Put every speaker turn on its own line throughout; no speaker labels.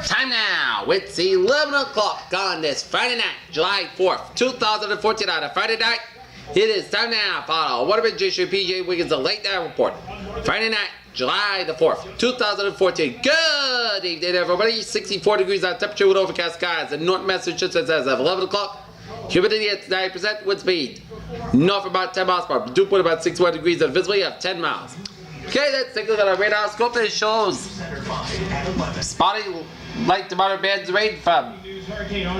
Time now. It's 11 o'clock on this Friday night, July 4th, 2014 on a Friday night. It is time now for Waterman PJ Wiggins, the late night report. Friday night, July the 4th, 2014. Good evening, everybody. 64 degrees on temperature with overcast skies in North Massachusetts as of 11 o'clock. Humidity at 90%, wind speed north about 10 miles per hour. Dew point about 61 degrees and visibility of 10 miles. Okay, let's take a look at our radar scope. It shows spotty light to moderate bands of rain from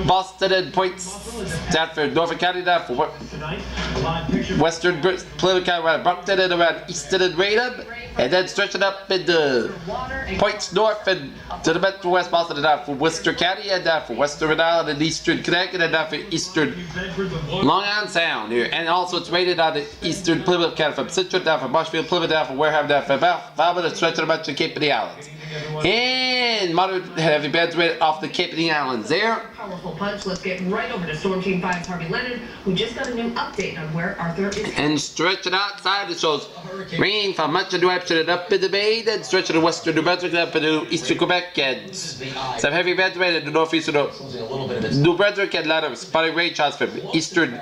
Boston and points down for Norfolk County, down for western Political County, around Brockton and around Easton and Raynham, and then stretching up into points north and to the metro west Boston and down for Worcester County, and down for western Rhode Island and eastern Connecticut, and down for eastern Long Island Sound here. And also it's rated on the eastern Plymouth County from Citrus down for Marshfield, Plymouth down for Wareham, down for Falmouth, and stretching about to Cape of the Islands. And moderate heavy bands rated off the Cape of the Islands there.
Powerful punch. Let's get right over to Storm Team 5's Harvey Leonard, who just got a new update on where Arthur is.
And stretching outside, it shows rain from much of New Hampshire and up in the Maine, and stretching to western New Brunswick and up into eastern Quebec, and some heavy bands rated in the northeastern New Brunswick, and a lot of spotty rain showers from eastern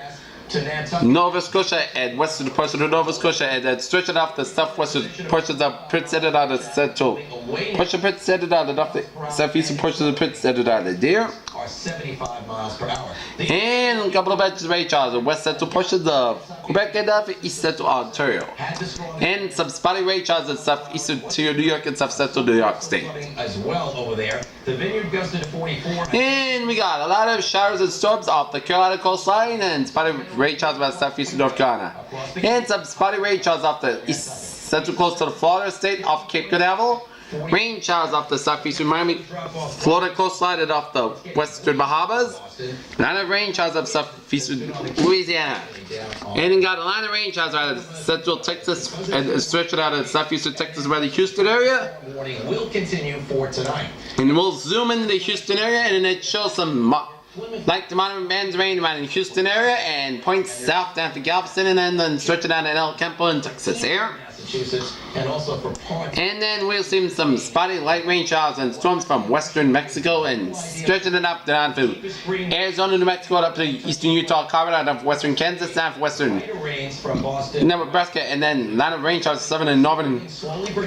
Nova Scotia and western portion of Nova Scotia, and then stretching off the southwestern portions of Prince Edward Island, central portion of Prince Edward Island, off the southeastern portions of Prince Edward Island there.
75 miles per hour.
And a couple of batches of rain showers in west central portions of Quebec and east central Ontario. And some spotty rain showers in southeastern New York and south central New York State.
As well over there. The Vineyard gusted to 44.
And we got a lot of showers and storms off the Carolina coastline, and spotty rain showers about southeastern North Carolina. And some spotty rain showers off the east central coast of the Florida state off Cape Canaveral. Rain showers off the southeastern Miami, Florida coastline and off the western Bahamas. A lot of rain showers off southeastern Louisiana. And then got a lot of rain showers out of central Texas and stretching out of southeastern Texas around the Houston area.
Warning will continue for tonight.
And we'll zoom into the Houston area, and then it shows some light to moderate bands of rain around the Houston area and points south down to Galveston, and then stretching out to El Campo in Texas here.
And also for parts.
And then we'll see some spotty light rain showers and storms from western Mexico and stretching it up down to Arizona, New Mexico, up to eastern Utah, Colorado, down for western Kansas, down for western Nebraska, and then a lot of rain showers southern and northern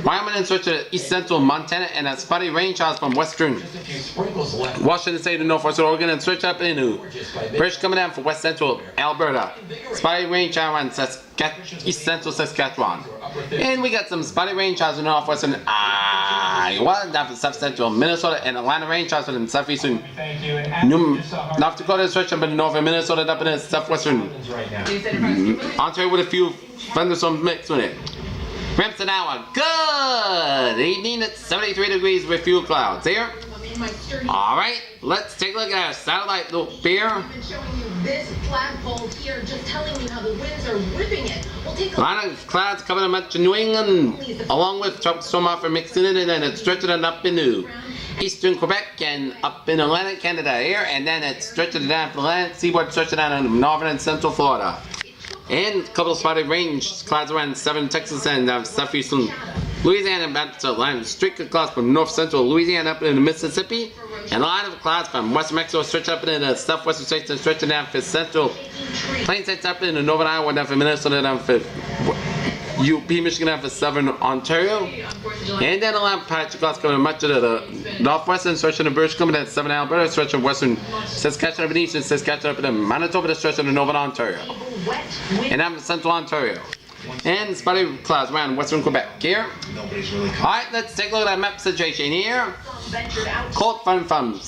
Wyoming, and stretching to east central Montana, and a spotty rain showers from western Washington State and northwestern Oregon, and stretch up into British coming down for west central Alberta. Spotty rain shower on east central Saskatchewan. And we got some spotty rain showers in northwestern Iowa, down for south central Minnesota, and a line of rain showers in southeastern North Dakota, stretch up in northern Minnesota, and up in the southwestern Ontario with a few thunderstorms mixed with it. Remsen hour, good evening. It's 73 degrees with few clouds here. Alright, let's take a look at our satellite loop here.
This flagpole here, just telling you how the winds are ripping it. We'll take
a lot of clouds coming up much in New England, along with tropical storm offer mixing in, and then it's stretching it up into eastern Quebec and up in Atlantic Canada here, and then it's stretching it down to the Atlantic seaboard, stretching down into northern and central Florida. And a couple of spotty rain clouds around southern Texas and southeastern Louisiana, and back to line streak of clouds from north central Louisiana up into Mississippi, and a line of clouds from western Mexico stretch up into southwestern states and stretching down for central plain states up into northern Iowa, down for Minnesota, down for UP, Michigan, down for southern Ontario, and then a line of patchy clouds coming much of the northwestern, stretching to British Columbia, southern Alberta, stretching western Saskatchewan, eastern Saskatchewan, up into Manitoba, stretching to northern Ontario, and down for central Ontario. And spotty clouds around western Quebec here. Alright, let's take a look at that map situation here. Cold front from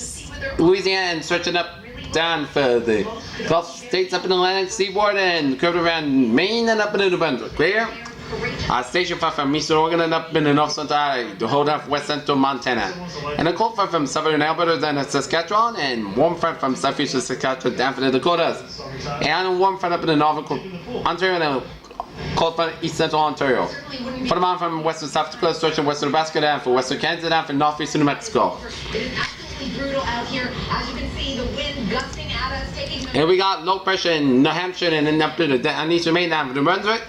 Louisiana and stretching up down for the Gulf states up in the Atlantic seaboard and curved around Maine and up into New Brunswick. Clear? Station front from eastern Oregon and up in the north central area to hold up west central Montana. And a cold front from southern Alberta down to Saskatchewan, and warm front from southeastern Saskatchewan down for the Dakotas. And a warm front up in the northern Ontario and a cold front east central Ontario. Put them on from western South Dakota, stretching western Nebraska down for western Kansas, down for northeastern New Mexico.
It is absolutely brutal out here. As you can see, the wind gusting at us, taking.
And we got low pressure in New Hampshire and then up to the eastern Maine down for New Brunswick.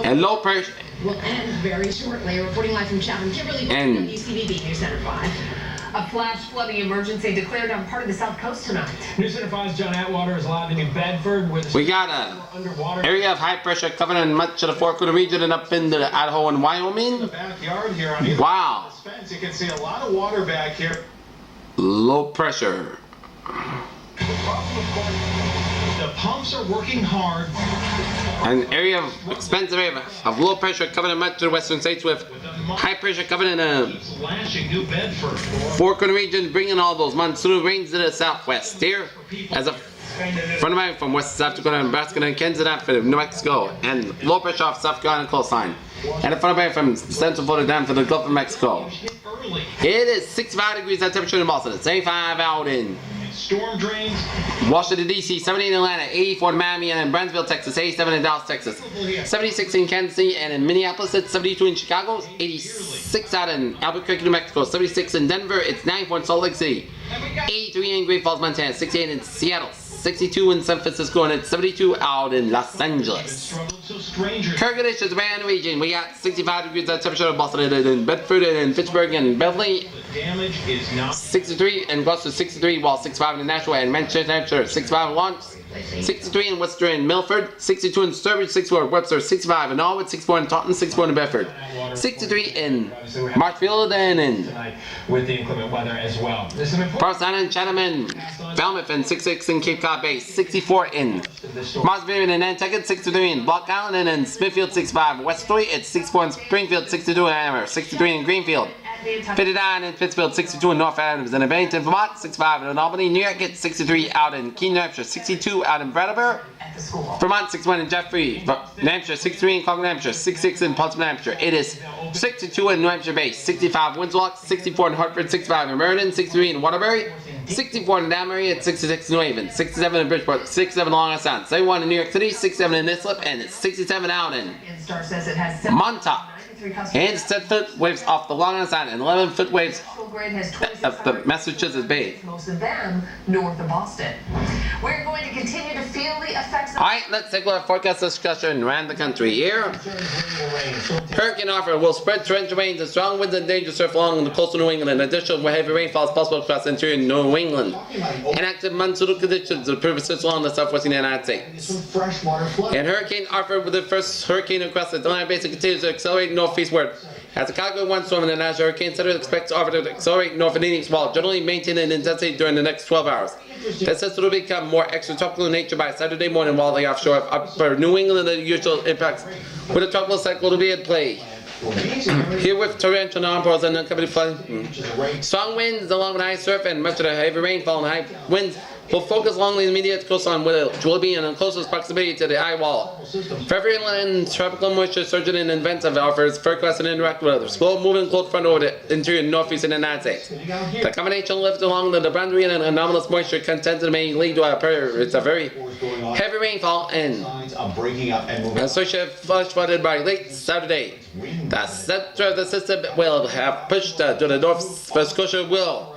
And low pressure.
Will end very shortly. Reporting live from Chatham, Kimberly,
and
WCBB News Center 5. A flash flooding emergency declared on part of the south coast tonight.
News Center 5's John Atwater is live in New Bedford where the
We got a area of high pressure covering much of the Four Corner region and up into the Idaho and Wyoming.
backyard here on either
Wow.
side of this fence. You can see a lot of water back here.
Low pressure.
The problem, of course, the pumps are working hard.
An area of expensive area of low pressure covering much of the western states with high pressure covering
Keeps lashing New Bedford.
Four Corner region, bringing all those monsoon rains to the southwest. Here, as a front of mine from West South Dakota, Nebraska, and Kansas, and for New Mexico, and low pressure off South Carolina coastline. And a front of mine from Central Florida down to the Gulf of Mexico.
Early.
It is 65 degrees at temperature in Boston, 75 out in
Storm drains.
Washington, D.C., 78 in Atlanta, 84 in Miami, and in Brownsville, Texas, 87 in Dallas, Texas, 76 in Kansas City, and in Minneapolis, it's 72 in Chicago, 86 out in Albuquerque, New Mexico, 76 in Denver, it's 94 in Salt Lake City, 83 in Great Falls, Montana, 68 in Seattle, 62 in San Francisco, and it's 72 out in Los Angeles. Current conditions around the region. We got 65 degrees at temperature in Boston, and in Bedford, and in Fitchburg, and Beverly.
The damage is not
63 in Gloucester, 63, while 65 in Nashua, and Manchester, Hampshire, 65 in Lawrence, 63 in Worcester and Milford, 62 in Sturbridge, 64 in Webster, 65 in Norwood, 64 in Taunton, 64 in Bedford, 63 in Marshfield, and in
tonight with the inclement weather as well. There's some important
Parson and Chatham and Falmouth, and 66 in Cape Cod Bay, 64 in Marsville and Nantucket, 63 in Block Island, and in Smithfield, 65 in West Detroit, it's 64 in Springfield, 62 in Amherst, 63 in Greenfield, 59 in Pittsfield, 62 in North Adams, and in Bennington, Vermont, 65 in Albany, New York, it's 63 out in Keene, New Hampshire, 62 out in Brattleboro, Vermont, 61 in Jeffrey, New Hampshire, 63 in Concord, New Hampshire, 66 in Portsmouth, New Hampshire. It is 62 in New Hampshire Bay, 65 in Windsor, 64 in Hartford, 65 in Meriden, 63 in Waterbury, 64 in Danbury, it's 66 in New Haven, 67 in Bridgeport, 67 in Long Island, 71 in New York City, 67 in Islip, and it's 67 out in
Star says it has
Montauk. And 10-foot waves off the Long Island and 11-foot waves of the Massachusetts Bay.
Most of them north of Boston. We're going to continue to feel the effects of
Alright, let's take a look at forecast discussion around the country here. Hurricane Arthur will spread torrential rains and strong winds and dangerous surf along the coastal New England. In addition, heavy rainfall is possible across interior New England. Inactive monsoonal conditions will persist along the southwestern United States. And Hurricane Arthur, with the first hurricane across the Atlantic Basin, continues to accelerate northeastward. As the Chicago 1 storm in the National Hurricane Center expects Arthur to accelerate north and east while generally maintaining intensity during the next 12 hours. The system will become more extratropical in nature by Saturday morning, while the offshore of upper New England and the usual impacts with a tropical cycle to be at play. Here with torrential downpours and unaccompanied flooding. Strong winds along with high surf and much of the heavy rainfall and high winds will focus along the immediate coastline, which will be in closest proximity to the eye wall. Prevalent tropical moisture surging in advance of offers forecast and interact with others. Slow moving cold front over the interior northeast of the United States. The combination lift along the boundary and anomalous moisture content may lead to a very heavy rainfall and associated flash flooded by late Saturday. The center of the system will have pushed to the north. Scotia will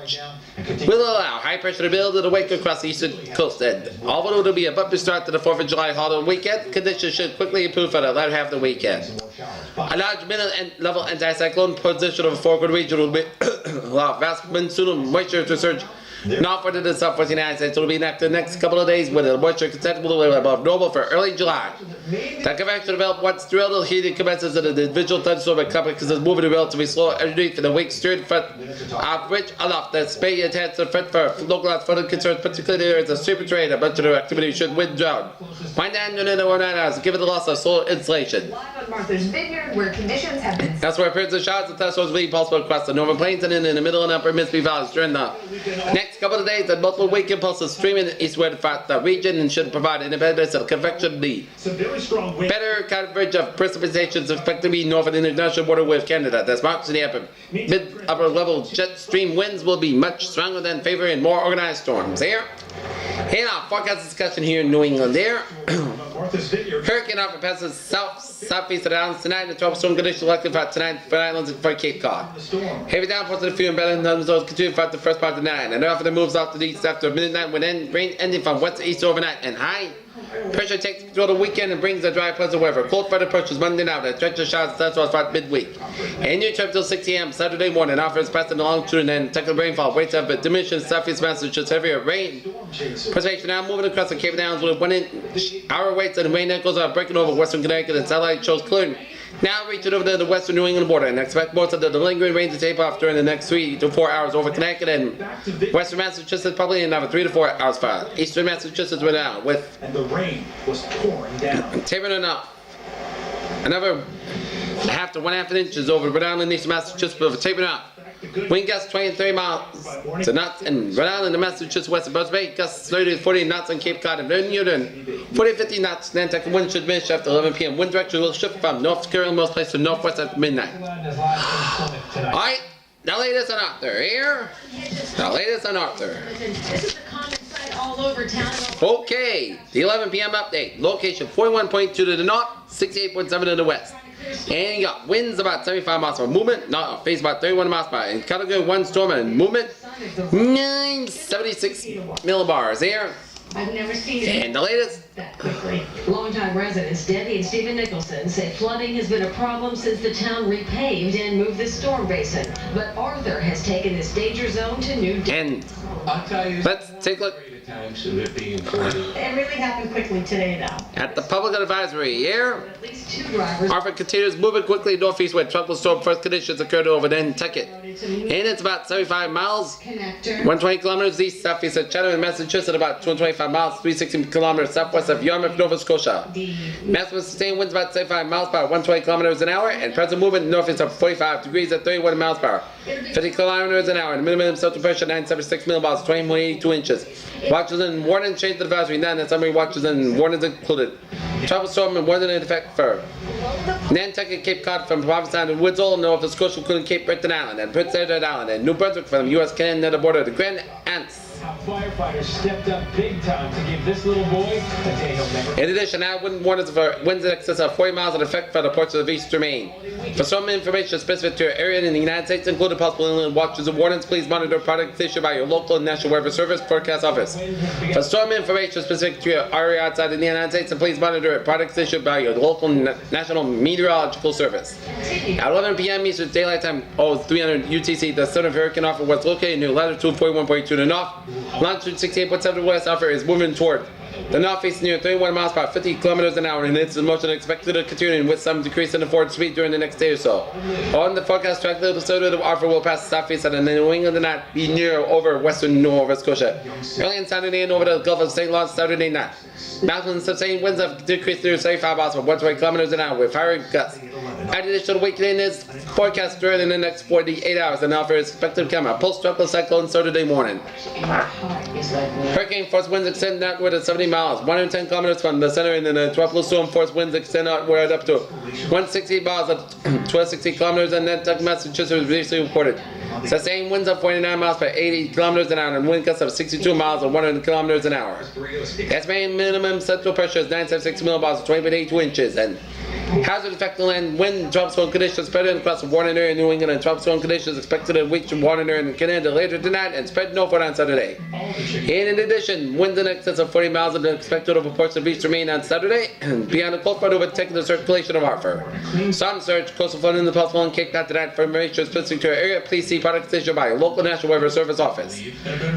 allow high pressure to build in the wake across the eastern coast, and although it will be a bumpy start to the 4th of July holiday weekend, conditions should quickly improve for the latter half of the weekend. A large middle-level anticyclone position over the Four Corner region will allow vast monsoonal moisture to surge northward to the southwestern United States. It will be the next couple of days with the moisture acceptable above normal for early July. The convection developed once throughout the heating commences in an individual thunderstorm and complex is moving relatively slow underneath the weak steering front of which aloft the spay intense the front for localized flooding concerns, particularly areas of super terrain and much of their activity should wind drown. Wind down in the overnight hours given the loss of solar insulation.
live on Martha's Vineyard, where conditions have been
That's where appearance of showers and thunderstorms will be possible across the northern plains and in the middle and upper Mississippi valleys during the next couple of days. And multiple weekend pulses streaming eastward throughout the region and should provide independence of convection need. Better coverage of precipitation is expected to be north of the international border with Canada. That's marked in the upper level jet stream winds will be much stronger than favoring more organized storms. Here now, forecast discussion here in New England. There, Hurricane Arthur passes southeast of the islands tonight, and the tropical storm conditions likely for tonight for islands and for Cape Cod. Heavy downpours in the few and better thunderstorms continue throughout the first part of the night, and after it moves off to the east after midnight with rain ending from west to east overnight, and high Pressure takes through the weekend and brings the dry, pleasant weather. Cold front approaches Monday night. A stretch of showers and thunderstorms midweek. And new trip till 6 a.m. Saturday morning. Offers passing along to and then technical rainfall. Waits up at diminished southeast Massachusetts. Heavier rain. Precipitation now moving across the Cape Downs with 1 inch. Hour waits and rain echoes are breaking over western Connecticut and satellite shows clearing. Now reaching over to the western New England border and expect most of the lingering rain to taper off during the next 3 to 4 hours over Connecticut and western Massachusetts, probably another 3 to 4 hours far. Eastern Massachusetts went out with
And the rain was pouring down.
tapering enough. Another half to 1/2 inches over Rhode Island, Eastern Massachusetts, but tapering off. Wind gusts 20 and 30 miles to knots in Rhode Island and Massachusetts, west of Buzzards Bay. Gusts 30 to 40 knots on Cape Cod and Bermuda. 40 to 50 knots. Nantucket wind should diminish after 11 p.m. Wind direction will shift from North Carolina most places to northwest after midnight. Alright, the latest on Arthur here. The latest on Arthur.
This is the common sight all over town.
Okay, the 11 p.m. update. Location 41.2 to the north, 68.7 to the west. And you got winds about 75 miles per hour movement, not phase about 31 miles per hour. In Category 1 storm and movement, 976 millibars here.
I've never seen it
And the latest,
that quickly. Longtime residents Debbie and Stephen Nicholson say flooding has been a problem since the town repaved and moved the storm basin. But Arthur has taken this danger zone to new depths.
and
I'll tell you.
let's take a look
Times of it being 40.
It really happened quickly today, though.
at the public advisory here.
At least 2 drivers.
Arthur continues moving quickly northeast where tropical storm first conditions occurred over Nantucket. And it's about 75 miles.
Connector.
120 kilometers east southeast of Chatham, Massachusetts, about 225 miles, 360 kilometers southwest of Yarmouth, Nova Scotia. Maximum sustained winds about 75 miles per hour, 120 kilometers an hour, and present movement northeast of 45 degrees at 31 miles per hour, 50 kilometers an hour, and minimum central pressure 976 millibars, 20.82 inches. Watches and warnings changed to advisory 9, and summary watches and warnings included. Tropical storm and warning in effect for Nantucket, Cape Cod from Provincetown to Woodsall, North of Scotia, including Cape Breton Island and Prince Edward Island, and New Brunswick from U.S.-Canada border to Grand Anse.
Firefighters stepped up big time to give this little boy a day he'll never.
In addition, I wouldn't warn us for winds in excess of 40 miles in effect for the ports of Eastern Maine. For some information specific to your area in the United States, including possible inland watches and warnings, please monitor products issued by your local and National Weather Service forecast office. For storm information specific to your area outside of the United States, and please monitor products issued by your local National Meteorological Service. At 11 p.m. Eastern Daylight Time, 0300 UTC, the center of hurricane Arthur was located near latitude 41.2 to the north. Longitude 68.7 to west. Arthur is moving toward the northeast near 31 miles per hour, 50 kilometers an hour, and its motion expected to continue with some decrease in the forward speed during the next day or so. On the forecast track, the episode of Arthur will pass the southeast and then New England and not be near over western Nova Scotia. Early on Saturday and over the Gulf of St. Lawrence Saturday night. Mountains sustained winds have decreased through 75 miles per 120 kilometers an hour with higher gusts. Additional weekend is forecast during the next 48 hours, and Arthur is expected to come a post-tropical cyclone Saturday morning. Hurricane force winds extend outward at 70 miles, 110 kilometers from the center, and then the tropical storm force winds extend outward up to 160 miles at 1260 kilometers, and Nantucket, Massachusetts was recently reported. Sustained winds of 49 miles per 80 kilometers an hour, and wind gusts of 62 miles or 100 kilometers an hour. Estimated minimum central pressure is 976 millibars, 20.82 inches, and hazard affecting land wind tropical storm conditions spreading across the warning area in New England, and tropical storm conditions expected to reach the warning area in Canada later tonight and spread northward on Saturday. And in addition, winds in excess of 40 miles are expected over ports of Eastern Maine on Saturday, and beyond the coast front overtaking the circulation of Arthur. Storm surge, coastal flooding is possible in Cape Cod tonight. For information specific to your area, please see products issued by your local National Weather Service office.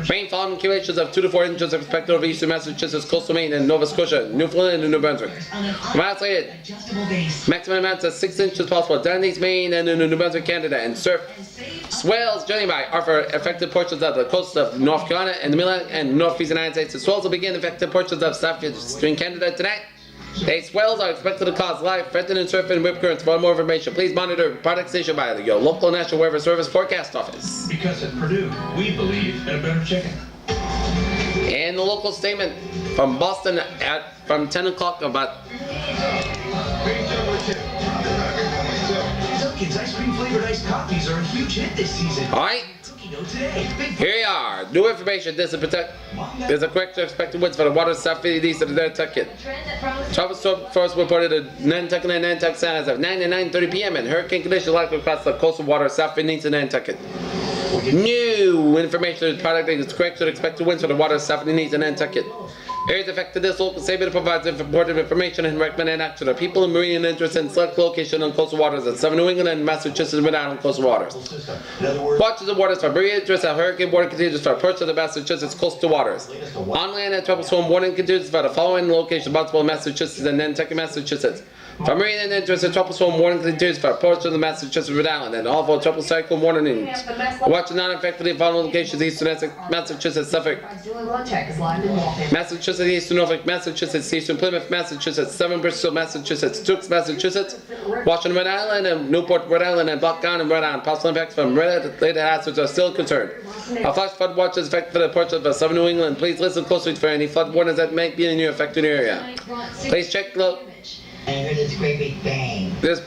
Rainfall and accumulations of 2 to 4 inches are expected over Eastern Massachusetts, coastal Maine, and Nova Scotia, Newfoundland, and New Brunswick. Miles later, maximum amounts of 6 inches possible down East Maine and in New Brunswick, Canada, and surf swells journey by Arthur affected portions of the coast of North Carolina and the Midland and Northeast United States. The swells will begin affecting portions of southeastern Canada tonight. The swells are expected to cause live, threatening surf and rip currents. For more information, please monitor products issued by your local National Weather Service forecast office.
Because at Purdue, we believe in a better chicken.
And the local statement from Boston from 10 o'clock about
Dunkin's ice cream flavored iced coffees are a huge hit this season.
Alright, here we are. New information. There's a correct expected winds for the water southeast of the Nantucket. Tropical storm first reported at Nantucket and Nantucket Sound as of 9 and 9:30 p.m. and hurricane conditions likely across the coastal water southeast of Nantucket. New information. The product is correct expected winds for the water southeast of Nantucket. Areas affected this local statement provides important information and recommended action to people in marine interest in select location on coastal waters at 7 New England and Massachusetts and Rhode Island coastal waters. Watches the waters for marine interest at hurricane warning continues for approach to the Massachusetts coastal waters. On land and tropical storm warning continues for the following locations: Baltimore, Massachusetts, and Nantucket, Massachusetts. For marine interest, a tropical storm warning continues for portions of the Massachusetts, Rhode Island, and all for tropical cyclone warnings. Watch not affected following locations: Eastern Massachusetts, Suffolk, Massachusetts, Eastern Norfolk, Massachusetts, Eastern Plymouth, Massachusetts, Southern Bristol, Massachusetts, Tewkes, Massachusetts, Washington, Rhode Island, and Newport, Rhode Island, and Block Island, Rhode Island. Possible impacts from related hazards are still concerned. A flash flood watch is affected for the portion of Southern New England. Please listen closely for any flood warnings that may be in your affected area. Please check
I heard this great big bang.
this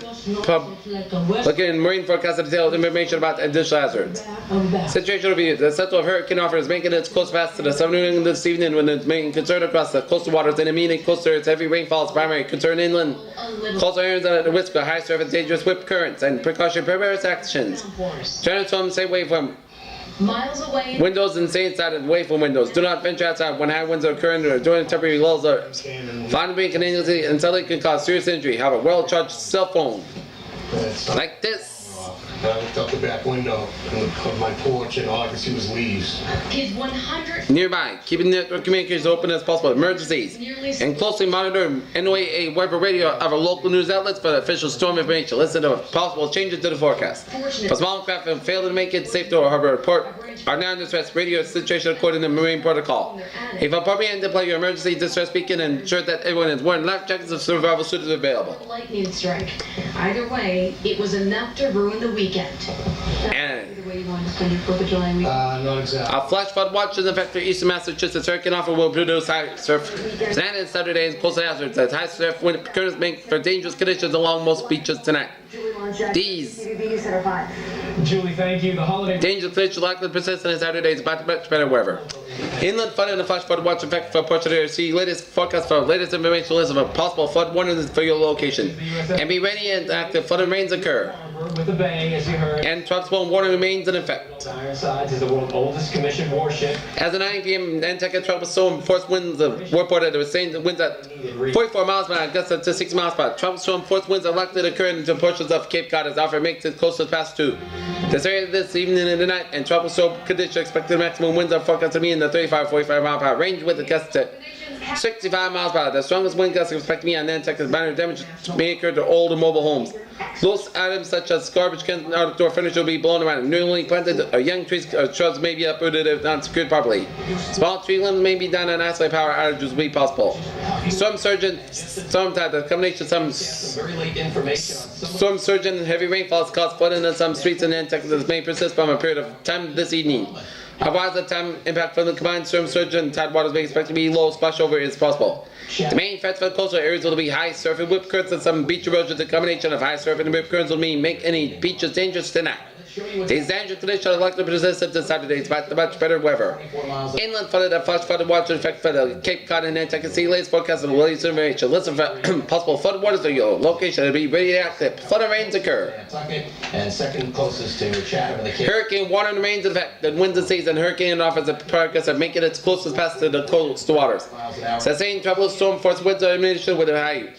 looking in marine forecast detailed information about additional hazards. Situation review. The Central Hurricane Office is making its coast path to the Southern New England this evening when it's making concern across the coastal waters and immediate coastal areas. Heavy rainfall is primary concern inland. Coastal areas are at the risk of high surface dangerous whip currents and precaution preparedness actions. Turn from stay away from windows and stay inside and away from windows. Do not venture outside when high winds are occurring or during temporary lulls. Flying being continuously until it can cause serious injury. Have a well-charged cell phone like this.
I looked out the back window of my porch and all I could see was leaves.
His 100
Nearby, keeping network communications open as possible. Emergencies. And closely monitor NOAA weather radio of our local news outlets for official storm information. Listen to possible changes to the forecast. For small craft that fail to make it safe to harbor report are now in distress radio situation according to marine protocol. If appropriate, deploy your emergency distress beacon and ensure that everyone is wearing life jackets and survival suits available.
lightning strike. Either way, it was enough to ruin the weekend.
And
The way you want to spend your 4th of July weekend.
Not exactly.
a flash flood watch is in effect for eastern Massachusetts. Hurricane offer will produce high surf Saturday and Saturday and coastal hazards as high surf wind currents make for dangerous conditions along most beaches tonight. These
Julie, thank you. The holiday.
dangerous conditions likely to persist on Saturdays, but much better weather. Inland flood and the flash flood watch in effect for a portion of the area. See latest forecast for latest information list of a possible flood warnings for your location. And be ready and active flood and rains occur.
With the bay, as you heard.
And tropical warning remains in effect.
Ironside is the world's oldest commissioned warship.
As of 9 p.m., Nantucket tropical storm force winds were reported. It was saying the winds at 44 miles per hour, gusts up to 60 miles per hour. Tropical storm force winds are likely to occur into portions of Cape Cod as Alfred makes its coastal pass to this area this evening and tonight. And tropical storm conditions expected maximum winds are forecast to be in the 35-45 mile per hour range with a gust to 65 miles per hour. The strongest wind gusts expected to be on Nantucket. Minor damage may occur to old and mobile homes. Loose items such as garbage cans and outdoor furniture will be blown around. Newly planted young trees or shrubs may be uprooted if not secured properly. Small tree limbs may be down and isolated power outages will be possible. Storm surge and storm tide, the combination of some
Very late information on some
storm surge and heavy rainfalls cause flooding in some streets in Nantucket that may persist from a period of time this evening. Otherwise, the time impact from the combined storm surge and tide waters may expect to be low. Splash over is possible. The main threats for the coastal areas will be high surf and whip currents and some beach erosion. The combination of high surf and whip currents will mean make any beaches dangerous tonight. These dangerous conditions are likely to persist until Saturday, despite the much better weather. Inland flooded and flash flooded watch in effect for the Cape Cod and Nantucket sea lays forecast of the latest information. Listen for possible flood waters at your location and be ready to act if flood and rains occur.
Nantucket and second closest to Chatham in the Cape.
Hurricane warning remains in effect. The winds and seas and hurricane offers the progress of making its closest path to the coastal waters. Sustained tropical storm force winds are diminished with a high.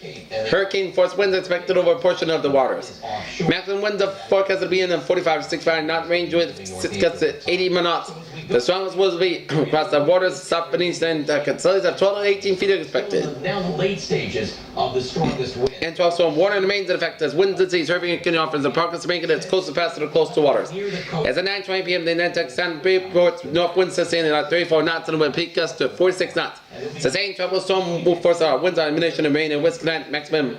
Hurricane force winds expected over a portion of the waters. Maximum winds are forecast to be in the 45 to 65 knot range with gusts at 80 knots. The strongest winds will be across the waters south beneath Nantucket. Seas at 12 to 18 feet are expected.
Now the late stages of the strongest wind.
And 12 storm warning remains in effect as winds and seas hurricane offers the progress of making its closest path to the coastal waters. As at 9:20 p.m. the Nantucket Sound reports north winds sustaining at 34 knots and with peak gusts to 46 knots. Sustained tropical storm will force our winds on diminution and rain and west tonight. Maximum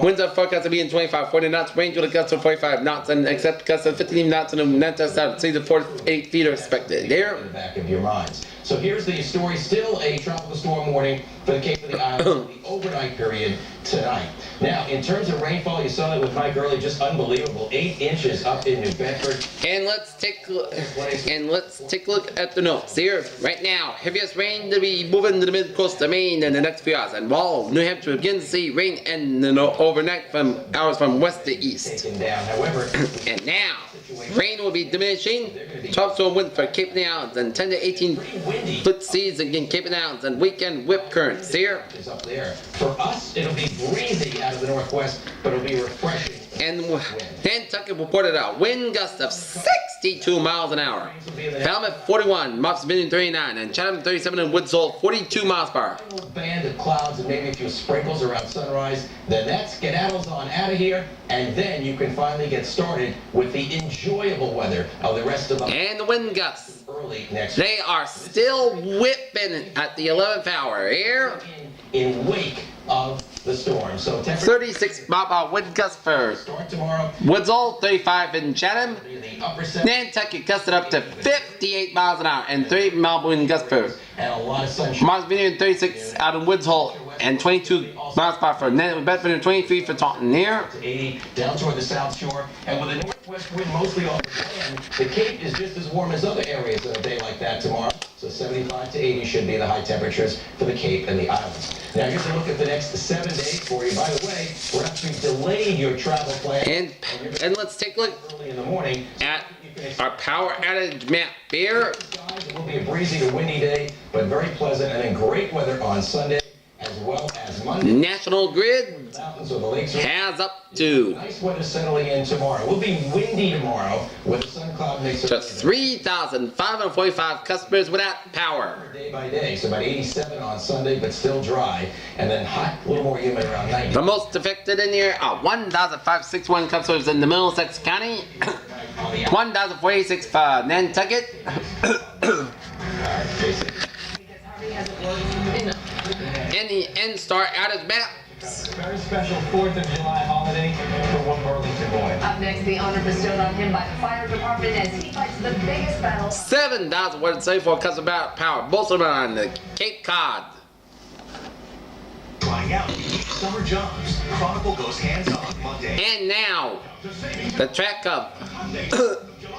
winds are forecast to be in 25-40 knots, range with a gust of 45 knots, and except gusts of 15 knots and the Nantucket Sound seas of 48 feet are expected. There.
In the back of your minds. So here's the story. Still a tropical storm warning for the Cape of the Islands in the overnight period tonight. Now, in terms of rainfall, you saw that with Mike earlier, just unbelievable. 8 inches up in New Bedford.
And let's take a look at the notes here right now. Heaviest rain to be moving to the mid coast of Maine in the next few hours, and Wall, New Hampshire begins to see rain and overnight from hours from west to east.
Taken down, however.
And now, rain will be diminishing. Tropical storm winds for Cape the Islands, and 10 to 18 foot seas in Cape and Islands, and weekend whip currents here.
Is up there. For us, it'll be breezy out of the northwest, but it'll be refreshing.
And Nantucket reported a wind gust of 62 miles an hour. Falmouth 41, Moff's Vineyard 39, and Chatham 37, and Woods Hole 42 miles per hour.
A band of clouds and maybe a few sprinkles around sunrise. Then that skedaddles on out of here, and then you can finally get started with the enjoyable weather of the rest of the
And the wind gusts,
early next
they are still whipping at the 11th hour here.
in wake of the storm. So
36 mile per hour wind gust for
start tomorrow.
Woods Hole, 35 in Chatham.
The upper set
Nantucket gusted up to 58 miles an hour and 3 mile wind gust for
and a lot of sunshine.
Martha's Vineyard 36 out in Woods Hole and 22 miles per hour for Bedford and 23 for Taunton here.
80 down toward the South Shore, and with a northwest wind mostly off the land, the Cape is just as warm as other areas on a day like that tomorrow. So 75 to 80 should be the high temperatures for the Cape and the islands. Now here's a look at the next 7 days for you. By the way, we're actually delaying your travel plan.
And let's take a look
early in the morning
at our power outage map here.
It will be a breezy to windy day, but very pleasant, and then great weather on Sunday as well as Monday.
National Grid
Mountains or the lakes
has up to
nice weather settling in tomorrow. We'll be windy tomorrow with a sun cloud mix of
3,545 customers without power.
day by day. So about 87 on Sunday, but still dry, and then hot, a little more humid around 90.
The most affected in here are 1,561 customers in the Middlesex County, 1,046 for Nantucket. And the N-Star outage map.
Very special 4th of July holiday for one Burlington boy.
Up next, the honor bestowed on him by the fire department as he fights the biggest battle.
7,174 customers without power, most of them are on the Cape Cod.
Flying out, summer jobs. Chronicle goes hands-on Monday.
And now, the track of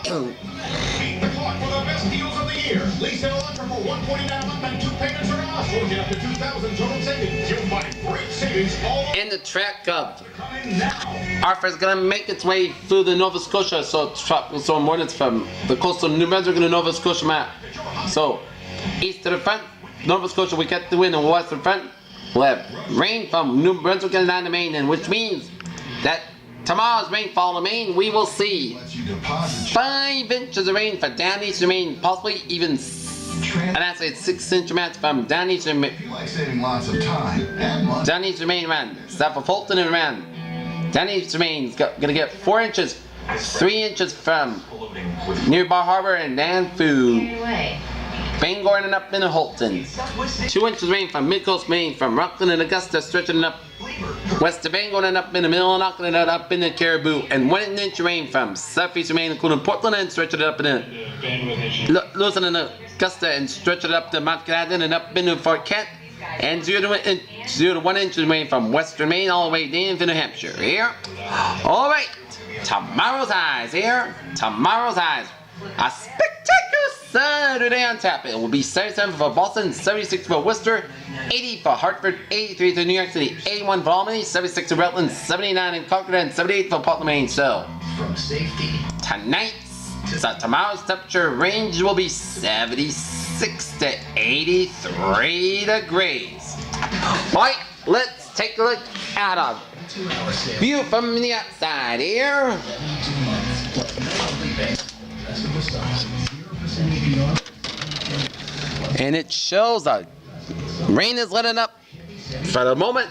Beat the clock for the best deals of the year. Lease and electric for $149 a month and 2 payments are off. Or get up to $2,000 total savings. You'll find great savings all
and the track of
coming now.
Arthur's gonna make its way through the Nova Scotia, so more than it's from the coastal New Brunswick and the Nova Scotia map. So east to the front, Nova Scotia we get the wind, and west to the front we'll have rain from New Brunswick and down to Maine, and which means that tomorrow's rainfall in Maine, we will see 5 inches of rain for down eastern Maine, possibly even, and actually it's 6-inch amounts from down eastern Maine.
Like saving lots of time and money.
Down eastern Maine around south of Fulton and around. Down eastern Maine's gonna get 4 inches, 3 inches from near Bar Harbor and down through
Anyway.
Bangor and up into Holton. 2 inches rain from mid-coast Maine, from Rockland and Augusta, stretching up west of Bangor and up in the middle of Auckland and up into Caribou, and 1 inch rain from southeastern Maine, including Portland, and stretching it up into Lewis and Augusta, and stretching it up to Mount Canadian and up into Fort Kent, and 0 to 1 inch of rain from western Maine all the way down to New Hampshire. Here, all right, tomorrow's highs here. Tomorrow's highs. A spectacular Saturday on tap. It will be 77 for Boston, 76 for Worcester, 80 for Hartford, 83 for New York City, 81 for Albany, 76 for Rutland, 79 in Concord, and 78 for Portland, Maine. So,
From safety.
tomorrow's temperature range will be 76 to 83 degrees. Alright, let's take a look at a view from the outside here. And it shows that rain is letting up for the moment.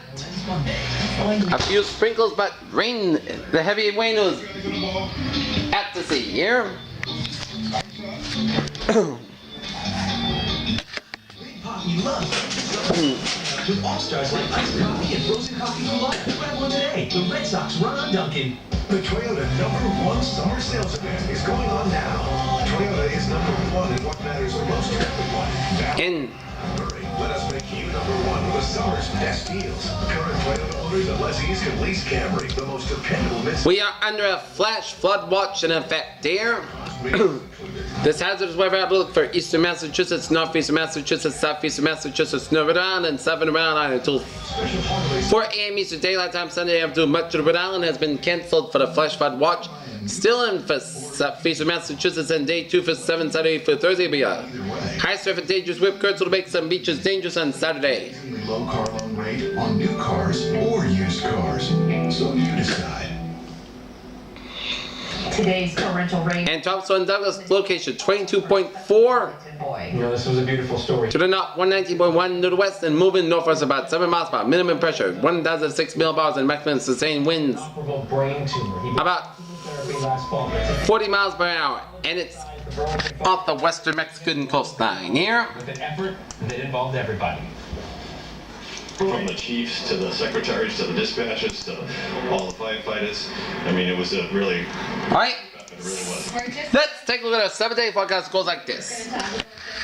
A few sprinkles, but rain, the heavy rain was at the sea here.
With All-Stars like iced coffee and frozen coffee for life. Grab one today. The Red Sox run on Dunkin'. The Toyota #1 summer sales event is going on now. Toyota is #1 in what matters most to everyone.
And
Hurry, let us make you #1 with summer's best deals. Current Toyota owners and lessees can lease Camry, the most dependable mid.
we are under a flash flood watch in effect here. This hazardous weather outlook for eastern Massachusetts, northeastern Massachusetts, southeastern Massachusetts, Rhode Island, and southern Rhode Island until 4 a.m. Eastern Daylight Time Sunday afternoon. Much of Rhode Island has been canceled for the flash flood watch. Still in for face with Massachusetts, and day 2 for 7 Saturday for Thursday will be a high surface dangerous whip currents will make some beaches dangerous on Saturday.
Low car loan rate on new cars or used cars. So you decide.
Today's torrential rain.
And Thompson and Douglas location 22.4
You know, this was a beautiful story.
to the north, 119.1 to the west, and moving northwest about 7 miles per hour. Minimum pressure 1,006 millibars and maximum sustained winds
Operable brain tumor. He
about
therapy last fall.
40 miles per hour, and it's off the western Mexican coastline here.
With an effort that involved everybody.
From the chiefs to the secretaries to the dispatchers to all the firefighters. I mean, it was a really,
All right,
it really was.
let's take a look at our 7-day forecast. It goes like this.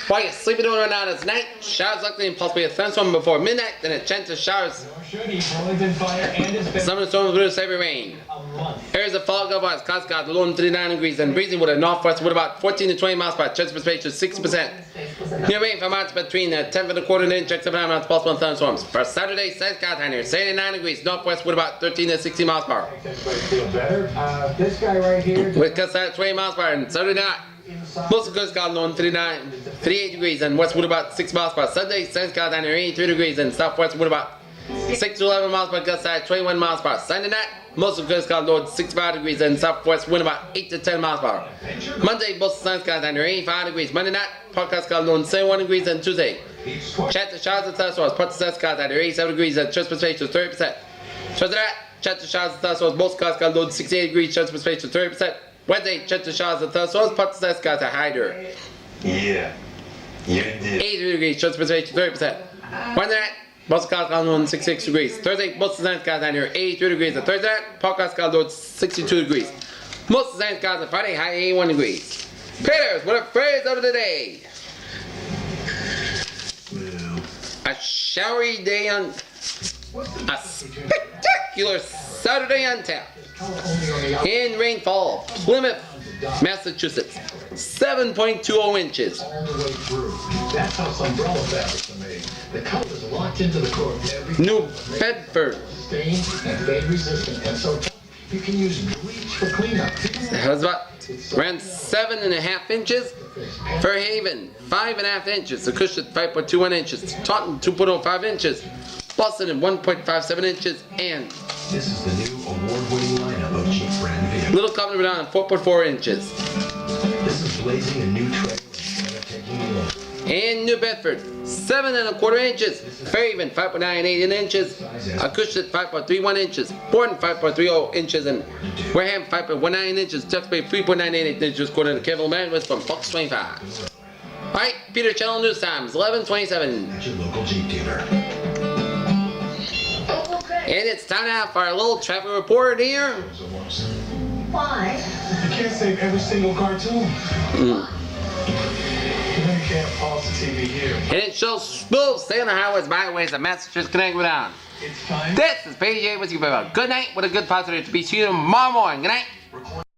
While you're sleeping on right now, it's night. Showers likely and possibly a thunderstorm before midnight. Then a chance of showers.
He's only been fired and has been
Some of the storms will heavy rain.
a month.
Areas of fog over us, clouds got low 39 degrees and breezy with a northwest with about 14 to 20 miles per hour. Chance of precipitation 60%. Near rain for months between 10th and a quarter and inch, checks of 9 miles possible thunderstorms. For Saturday, South Carolina, 79 degrees, northwest with about 13 to 16 miles per hour.
Everybody feel better. This guy right here.
With gusts at 20 miles per hour. And Saturday night, most of the coast got low 38 degrees and west with about 6 miles per hour. Sunday, South Carolina, 83 degrees and southwest with about 6 to 11 miles per hour, gusts at 21 miles per hour. Sunday night, most of the coast got low 65 degrees and southwest wind about 8 to 10 miles per hour. Monday, most of the South Carolina, 85 degrees. Monday night, podcast got low 71 degrees and Tuesday. Chance of showers and thunderstorms, parts of South Carolina, 87 degrees and chance of precipitation 30%. Tuesday night, chance of showers and thunderstorms, most costs got low 68 degrees, chance of precipitation 30%. Wednesday, chance of showers and thunderstorms, parts of South Carolina, higher.
Yeah, you did.
83 degrees, chance of precipitation 30%. Wednesday night, most costs got low 66 degrees. Thursday, most of the South Carolina, 83 degrees. And Thursday night, podcast got low 62 degrees. Most of the South Carolina, Friday, high 81 degrees. Creators, what a phrase of the day. A showery day on a spectacular Saturday on tap. In rainfall, Plymouth, Massachusetts, 7.20 inches.
All the way through. That's how some umbrella fabrics are made. The color is locked into the core of every
New Bedford,
stain and fade resistant, and so tough you can use bleach for cleanup.
it was about around 7.5 inches. Fairhaven, 5.5 inches. Acushnet, 5.21 inches. Taunton, 2.05 inches. Boston, 1.57 inches. And
This is the new award-winning lineup of Jeep brand vehicles.
Little Company Banana, 4.4 inches.
This is blazing a new trail instead of taking you over.
In New Bedford, 7.25 inches. Fairhaven, 5.98 inches. Acushnet, 5.31 inches. Borden, 5.30 inches. And Wareham, 5.19 inches. Duxbury, 3.98 inches, according to Kevin Manwitz from Fox 25. Alright, Peter Channel News Times, 11:27.
At your local Jeep dealer.
And it's time now for our little traffic report here.
Why?
You can't save every single cartoon. You can't pause the TV here.
And it shows smooth stay on the highways, byways, and Massachusetts connected down.
It's time.
This is PJ with you, baby. Good night with a good positive to be seen tomorrow morning. Good night.